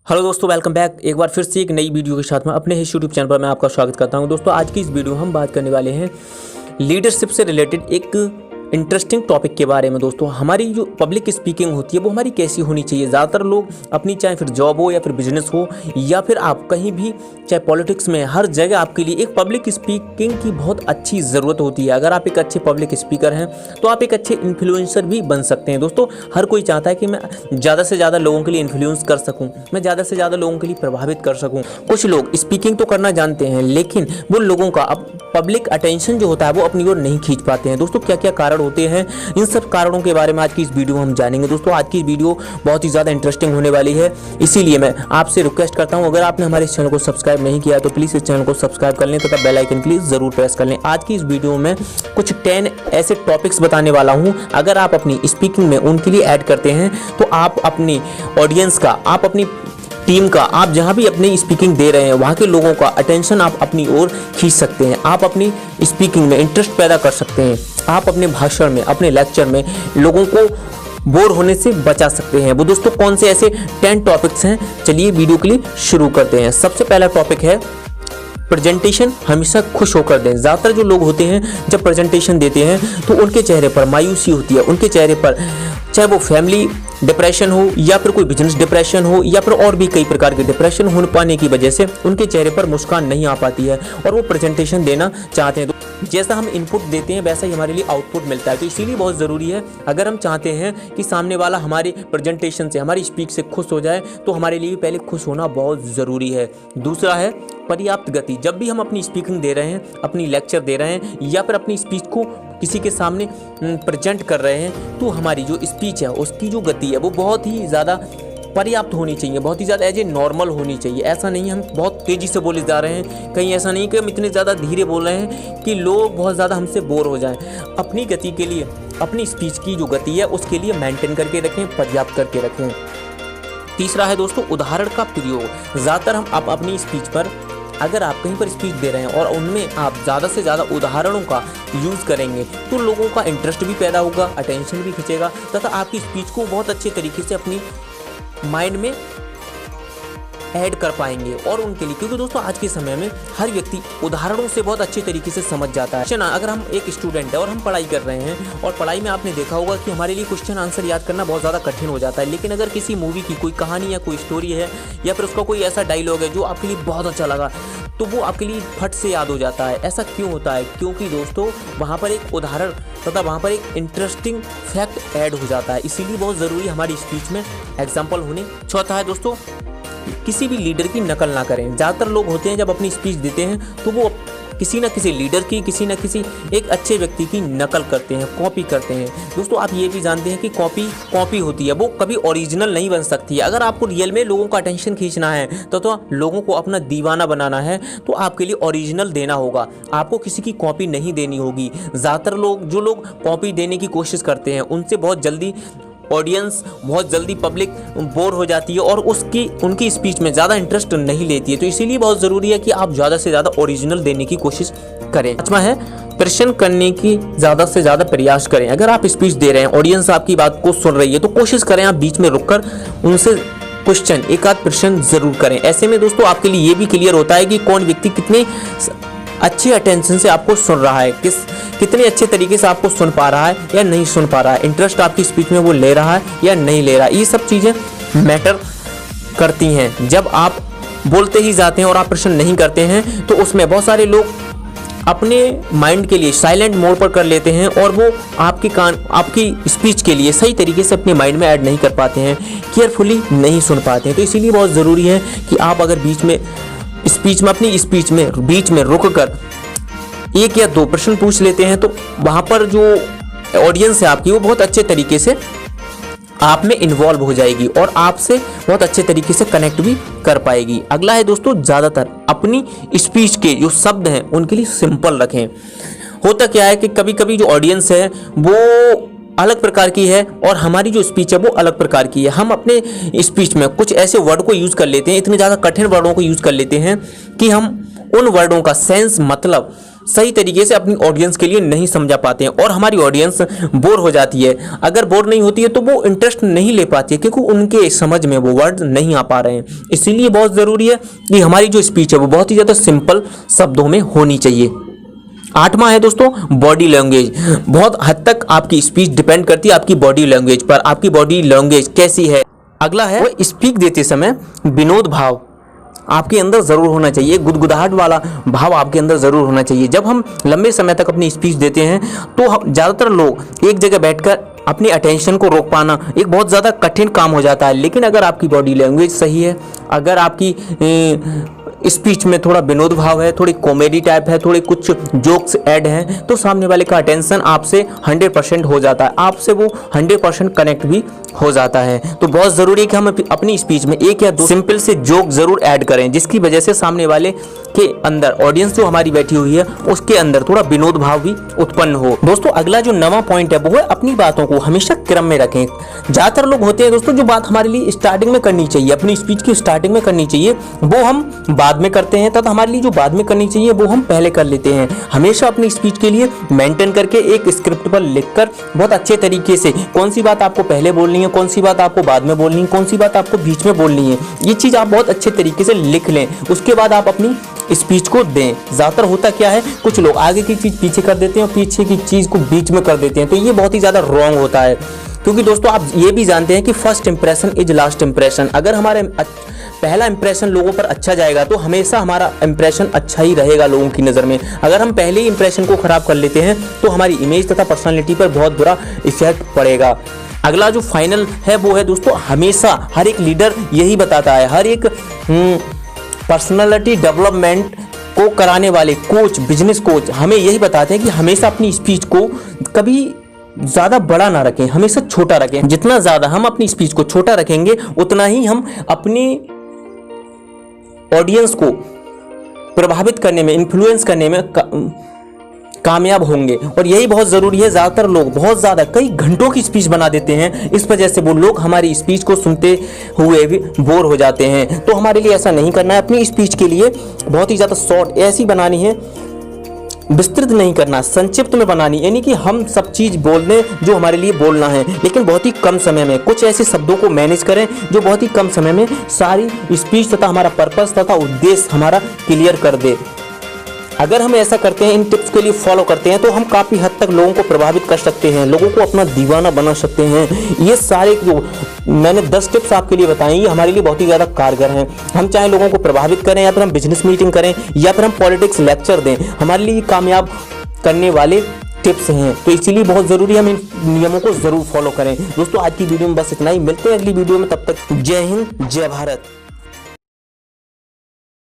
Hello दोस्तों, welcome back एक बार फिर से एक नई वीडियो के साथ में अपने ही यूट्यूब चैनल पर मैं आपका स्वागत करता हूं। दोस्तों, आज की इस वीडियो में हम बात करने वाले हैं लीडरशिप से रिलेटेड एक इंटरेस्टिंग टॉपिक के बारे में। दोस्तों, हमारी जो पब्लिक स्पीकिंग होती है वो हमारी कैसी होनी चाहिए। ज़्यादातर लोग अपनी, चाहे फिर जॉब हो या फिर बिजनेस हो या फिर आप कहीं भी, चाहे पॉलिटिक्स में, हर जगह आपके लिए एक पब्लिक स्पीकिंग की बहुत अच्छी ज़रूरत होती है। अगर आप एक अच्छे पब्लिक स्पीकर हैं तो आप एक अच्छे इन्फ्लुएंसर भी बन सकते हैं। दोस्तों, हर कोई चाहता है कि मैं ज़्यादा से ज़्यादा लोगों के लिए इन्फ्लुएंस कर सकूँ, मैं ज़्यादा से ज़्यादा लोगों के लिए प्रभावित कर सकूँ। कुछ लोग स्पीकिंग तो करना जानते हैं लेकिन वो लोगों का पब्लिक अटेंशन जो होता है वो अपनी ओर नहीं खींच पाते हैं। दोस्तों, क्या क्या कारण होते हैं, इन सब कारणों के बारे में आज की इस वीडियो में हम जानेंगे। दोस्तों, आज की वीडियो बहुत ही ज़्यादा इंटरेस्टिंग होने वाली है, इसीलिए मैं आपसे रिक्वेस्ट करता हूं, अगर आपने हमारे इस चैनल को सब्सक्राइब नहीं किया तो प्लीज़ इस चैनल को सब्सक्राइब कर लें तथा बेल आइकन प्लीज़ ज़रूर प्रेस कर लें। आज की इस वीडियो में कुछ 10 ऐसे टॉपिक्स बताने वाला हूँ, अगर आप अपनी स्पीकिंग में उनके लिए ऐड करते हैं तो आप अपनी ऑडियंस का, आप अपनी टीम का, आप जहां भी अपनी स्पीकिंग दे रहे हैं वहां के लोगों का अटेंशन आप अपनी ओर खींच सकते हैं। आप अपनी स्पीकिंग में इंटरेस्ट पैदा कर सकते हैं। आप अपने भाषण में, अपने लेक्चर में लोगों को बोर होने से बचा सकते हैं। वो दोस्तों कौन से ऐसे 10 टॉपिक्स हैं, चलिए वीडियो के लिए शुरू करते हैं। सबसे पहला टॉपिक है प्रेजेंटेशन हमेशा खुश होकर दें। ज़्यादातर जो लोग होते हैं जब प्रेजेंटेशन देते हैं तो उनके चेहरे पर मायूसी होती है, उनके चेहरे पर, चाहे वो फैमिली डिप्रेशन हो या फिर कोई बिजनेस डिप्रेशन हो या फिर और भी कई प्रकार के डिप्रेशन हो पाने की वजह से उनके चेहरे पर मुस्कान नहीं आ पाती है और वो प्रेजेंटेशन देना चाहते हैं। तो जैसा हम इनपुट देते हैं वैसा ही हमारे लिए आउटपुट मिलता है। तो इसीलिए बहुत ज़रूरी है, अगर हम चाहते हैं कि सामने वाला हमारे प्रेजेंटेशन से, हमारी स्पीच से खुश हो जाए तो हमारे लिए पहले खुश होना बहुत ज़रूरी है। दूसरा है पर्याप्त गति। जब भी हम अपनी स्पीकिंग दे रहे हैं, अपनी लेक्चर दे रहे हैं या फिर अपनी स्पीच को किसी के सामने प्रेजेंट कर रहे हैं तो हमारी जो स्पीच है उसकी जो गति है वो बहुत ही ज़्यादा पर्याप्त होनी चाहिए, बहुत ही ज़्यादा एज ए नॉर्मल होनी चाहिए। ऐसा नहीं हम बहुत तेज़ी से बोले जा रहे हैं, कहीं ऐसा नहीं कि हम इतने ज़्यादा धीरे बोल रहे हैं कि लोग बहुत ज़्यादा हमसे बोर हो जाएं। अपनी गति के लिए, अपनी स्पीच की जो गति है उसके लिए मेंटेन करके रखें, पर्याप्त करके रखें। तीसरा है दोस्तों उदाहरण का प्रयोग। ज़्यादातर हम अपनी स्पीच पर, अगर आप कहीं पर स्पीच दे रहे हैं और उनमें आप ज़्यादा से ज़्यादा उदाहरणों का यूज़ करेंगे तो लोगों का इंटरेस्ट भी पैदा होगा, अटेंशन भी खींचेगा तथा आपकी स्पीच को बहुत अच्छे तरीके से अपनी माइंड में ऐड कर पाएंगे और उनके लिए, क्योंकि दोस्तों आज के समय में हर व्यक्ति उदाहरणों से बहुत अच्छे तरीके से समझ जाता है ना। अगर हम एक स्टूडेंट है और हम पढ़ाई कर रहे हैं और पढ़ाई में आपने देखा होगा कि हमारे लिए क्वेश्चन आंसर याद करना बहुत ज़्यादा कठिन हो जाता है, लेकिन अगर किसी मूवी की कोई कहानी या कोई स्टोरी है या फिर उसका कोई ऐसा डायलॉग है जो आपके लिए बहुत अच्छा लगा तो वो आपके लिए फट से याद हो जाता है। ऐसा क्यों होता है? क्योंकि दोस्तों वहाँ पर एक उदाहरण तथा वहाँ पर एक इंटरेस्टिंग फैक्ट ऐड हो जाता है। इसीलिए बहुत ज़रूरी हमारी स्पीच में एग्जाम्पल होने। चौथा है दोस्तों किसी भी लीडर की नकल ना करें। ज़्यादातर लोग होते हैं जब अपनी स्पीच देते हैं तो वो किसी न किसी लीडर की, किसी न किसी एक अच्छे व्यक्ति की नकल करते हैं, कॉपी करते हैं। दोस्तों, आप ये भी जानते हैं कि कॉपी होती है, वो कभी ओरिजिनल नहीं बन सकती है। अगर आपको रियल में लोगों का अटेंशन खींचना है तो लोगों को अपना दीवाना बनाना है तो आपके लिए ओरिजिनल देना होगा, आपको किसी की कॉपी नहीं देनी होगी। ज़्यादातर लोग, जो लोग कॉपी देने की कोशिश करते हैं, उनसे बहुत जल्दी ऑडियंस, बहुत जल्दी पब्लिक बोर हो जाती है और उनकी स्पीच में ज़्यादा इंटरेस्ट नहीं लेती है। तो इसीलिए बहुत ज़रूरी है कि आप ज़्यादा से ज़्यादा ओरिजिनल देने की कोशिश करें। पांचवा है प्रश्न करने की ज़्यादा से ज़्यादा प्रयास करें। अगर आप स्पीच दे रहे हैं, ऑडियंस आपकी बात को सुन रही है तो कोशिश करें आप बीच में रुककर उनसे क्वेश्चन, एक आध प्रश्न ज़रूर करें। ऐसे में दोस्तों आपके लिए ये भी क्लियर होता है कि कौन व्यक्ति कितने अच्छे अटेंशन से आपको सुन रहा है, कितने अच्छे तरीके से आपको सुन पा रहा है या नहीं सुन पा रहा है, इंटरेस्ट आपकी स्पीच में वो ले रहा है या नहीं ले रहा है। ये सब चीज़ें मैटर करती हैं। जब आप बोलते ही जाते हैं और आप प्रश्न नहीं करते हैं तो उसमें बहुत सारे लोग अपने माइंड के लिए साइलेंट मोड पर कर लेते हैं और वो आपकी स्पीच के लिए सही तरीके से अपने माइंड में ऐड नहीं कर पाते हैं, केयरफुली नहीं सुन पाते हैं। तो इसीलिए बहुत ज़रूरी है कि आप अगर बीच में अपनी स्पीच में बीच में रुक कर एक या दो प्रश्न पूछ लेते हैं तो वहाँ पर जो ऑडियंस है आपकी वो बहुत अच्छे तरीके से आप में इन्वॉल्व हो जाएगी और आपसे बहुत अच्छे तरीके से कनेक्ट भी कर पाएगी। अगला है दोस्तों ज़्यादातर अपनी स्पीच के जो शब्द हैं उनके लिए सिंपल रखें। होता क्या है कि कभी कभी जो ऑडियंस है वो अलग प्रकार की है और हमारी जो स्पीच है वो अलग प्रकार की है। हम अपने स्पीच में कुछ ऐसे वर्ड को यूज़ कर लेते हैं, इतने ज़्यादा कठिन वर्डों को यूज़ कर लेते हैं कि हम उन वर्डों का सेंस, मतलब सही तरीके से अपनी ऑडियंस के लिए नहीं समझा पाते हैं और हमारी ऑडियंस बोर हो जाती है। अगर बोर नहीं होती है तो वो इंटरेस्ट नहीं ले पाती है, क्योंकि उनके समझ में वो वर्ड नहीं आ पा रहे हैं। इसीलिए बहुत ज़रूरी है कि हमारी जो स्पीच है वो बहुत ही ज़्यादा सिंपल शब्दों में होनी चाहिए। 8वां है दोस्तों बॉडी लैंग्वेज। बहुत हद तक आपकी स्पीच डिपेंड करती है आपकी बॉडी लैंग्वेज पर। आपकी बॉडी लैंग्वेज कैसी है। अगला है वो स्पीक देते समय विनोद भाव आपके अंदर ज़रूर होना चाहिए, गुदगुदाहट वाला भाव आपके अंदर ज़रूर होना चाहिए। जब हम लंबे समय तक अपनी स्पीच देते हैं तो ज़्यादातर लोग एक जगह बैठकर अपनी अटेंशन को रोक पाना एक बहुत ज़्यादा कठिन काम हो जाता है। लेकिन अगर आपकी बॉडी लैंग्वेज सही है, अगर आपकी स्पीच में थोड़ा विनोद भाव है, थोड़ी कॉमेडी टाइप है, थोड़े कुछ जोक्स ऐड हैं, तो सामने वाले का अटेंशन आपसे 100% हो जाता है, आपसे वो 100% कनेक्ट भी हो जाता है। तो बहुत ज़रूरी है कि हम अपनी स्पीच में 1 या 2 सिंपल से जोक ज़रूर ऐड करें, जिसकी वजह से सामने वाले के अंदर, ऑडियंस जो हमारी बैठी हुई है उसके अंदर थोड़ा विनोद भाव भी उत्पन्न हो। दोस्तों अगला जो 9वां पॉइंट है वो है अपनी बातों को हमेशा क्रम में रखें। ज़्यादातर लोग होते हैं दोस्तों जो बात हमारे लिए स्टार्टिंग में करनी चाहिए, अपनी स्पीच की स्टार्टिंग में करनी चाहिए, वो हम बाद में करते हैं, तथा हमारे लिए जो बाद में करनी चाहिए वो हम पहले कर लेते हैं। हमेशा अपनी स्पीच के लिए मेंटेन करके एक स्क्रिप्ट पर लिखकर बहुत अच्छे तरीके से कौन सी बात आपको पहले बोलनी है, कौन सी बात आपको बाद में बोलनी है, कौन सी बात आपको बीच में बोलनी है, ये चीज़ आप बहुत अच्छे तरीके से लिख लें। उसके बाद आप अपनी स्पीच को दें। ज़्यादातर होता क्या है, कुछ लोग आगे की चीज़ पीछे कर देते हैं और पीछे की चीज़ को बीच में कर देते हैं, तो ये बहुत ही ज़्यादा रॉन्ग होता है। क्योंकि दोस्तों आप ये भी जानते हैं कि first impression is last impression. अगर हमारे पहला इंप्रेशन लोगों पर अच्छा जाएगा तो हमेशा हमारा इंप्रेशन अच्छा ही रहेगा लोगों की नज़र में। अगर हम पहले ही इंप्रेशन को ख़राब कर लेते हैं तो हमारी इमेज तथा पर्सनालिटी पर बहुत बुरा इफेक्ट पड़ेगा। अगला जो फाइनल है वो है दोस्तों, हमेशा हर एक लीडर यही बताता है, हर एक पर्सनालिटी डेवलपमेंट को कराने वाले कोच, बिजनेस कोच हमें यही बताते हैं कि हमेशा अपनी स्पीच को कभी ज़्यादा बड़ा ना रखें, हमेशा छोटा रखें। जितना ज़्यादा हम अपनी स्पीच को छोटा रखेंगे उतना ही हम अपनी ऑडियंस को प्रभावित करने में, इन्फ्लुएंस करने में कामयाब होंगे। और यही बहुत ज़रूरी है। ज़्यादातर लोग बहुत ज़्यादा कई घंटों की स्पीच बना देते हैं, इस वजह से वो लोग हमारी स्पीच को सुनते हुए भी बोर हो जाते हैं। तो हमारे लिए ऐसा नहीं करना है। अपनी स्पीच के लिए बहुत ही ज़्यादा शॉर्ट ऐसी बनानी है, विस्तृत नहीं करना, संक्षिप्त में बनानी, यानी कि हम सब चीज़ बोल दें जो हमारे लिए बोलना है, लेकिन बहुत ही कम समय में। कुछ ऐसे शब्दों को मैनेज करें जो बहुत ही कम समय में सारी स्पीच तथा हमारा पर्पस तथा उद्देश्य हमारा क्लियर कर दे। अगर हम ऐसा करते हैं, इन टिप्स के लिए फॉलो करते हैं, तो हम काफ़ी हद तक लोगों को प्रभावित कर सकते हैं, लोगों को अपना दीवाना बना सकते हैं। ये सारे जो मैंने 10 टिप्स आपके लिए बताई, ये हमारे लिए बहुत ही ज़्यादा कारगर हैं। हम चाहे लोगों को प्रभावित करें, या फिर हम बिजनेस मीटिंग करें, या फिर हम पॉलिटिक्स लेक्चर दें, हमारे लिए कामयाब करने वाले टिप्स हैं। तो इसीलिए बहुत ज़रूरी है हम इन नियमों को ज़रूर फॉलो करें। दोस्तों आज की वीडियो में बस इतना ही, मिलते हैं अगली वीडियो में, तब तक जय हिंद जय भारत।